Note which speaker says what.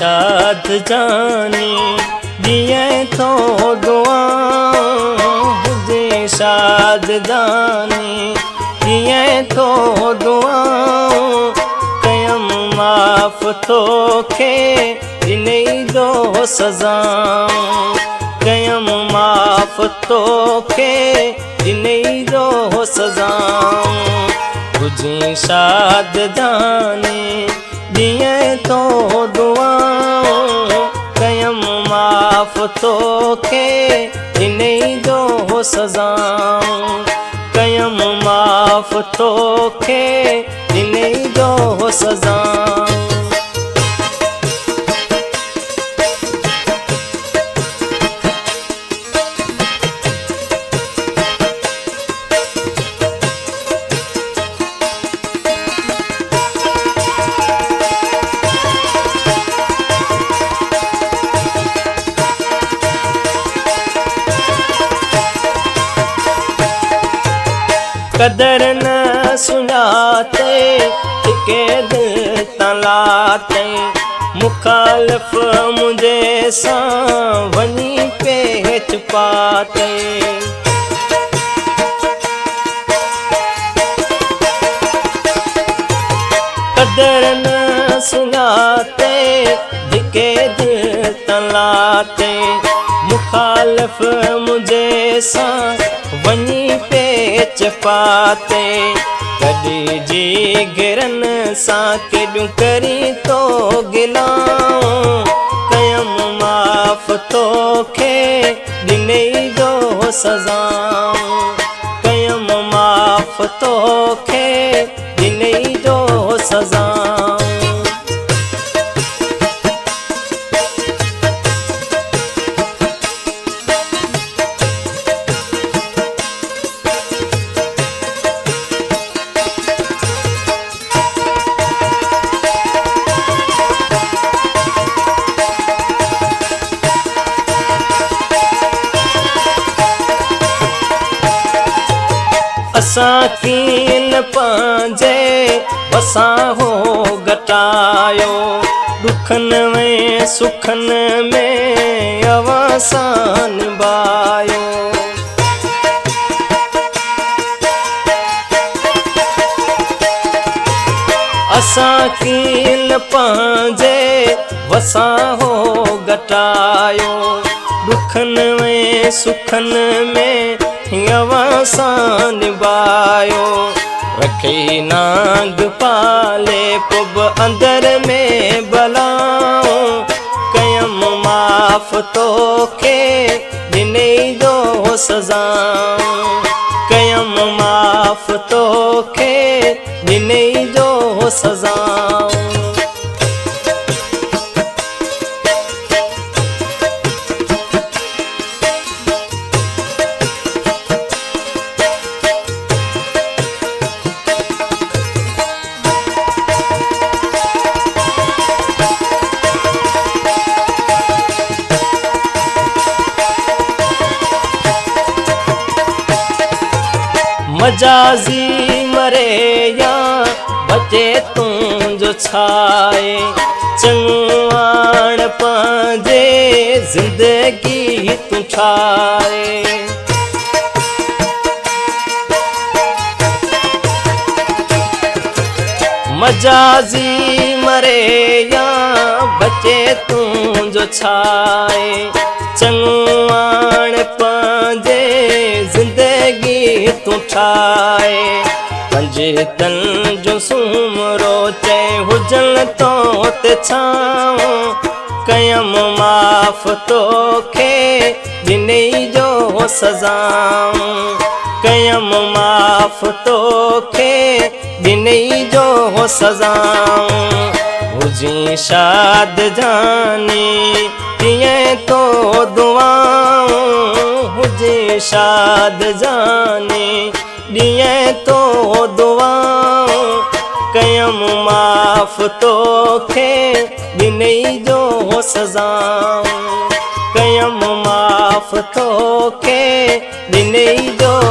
Speaker 1: शाद जानी दिए तो दुआ हुजे शाद जानी दिए तो दुआ कयम माफ तोखे ॾिनई दो सज़ा कयम माफ तोखे ॾिनई दो सज़ा हुजे शाद जानी दिए तो दुआ कयम माफ तोखे ॾिनई दो सज़ा कयम माफ तोखे ॾिनई दो सज़ा कदर न सुञाते के दिल तलाते मुखालिफ़ मुझे सां वनी पेच पाते कदर न सुञाते के दिल तलाते मुखालिफ़ मुझे सां वनी पेच पाते कॾहिं जी गिरन सां केॾियूं करी तो गिलाऊं कयम माफ तोखे ॾिनई दो सज़ा कयम माफ तोखे ॾिनई दो सज़ा असां कीन पंहिंजे बसां हो घटायो दुखनि में सुखनि में अवसां निभायो असां कीन पंहिंजे वसां हो घटायो दुखनि में सुखनि में अवसां निभायो रखी नांग पाले पुब अंदर में बलाऊं कयम माफ तोखे ॾिनई दो सज़ा कयम माफ तोखे ॾिनई दो सज़ा मजाजी मरे या बचे तुंहिंजो छाए चंगुआण पंहिंजे ज़िंदगी तूं ठाहे मजाजी मरे या बचे तुंहिंजो छाए चंगुआण पंहिंजे ज़िंदगी तूं ठाहे पंजे तन जो सुमरो चए हुजन तो ते छाऊं कयम माफ तोखे ॾिनई जो सज़ा कयम माफ तोखे ॾिनई जो सज़ा हुजी शाद जानी दिए तो दुआऊं हुजे शाद जानी दिए तो दुआऊं कयम माफ तोखे ॾिनई जो सज़ा कयम माफ तोखे ॾिनई जो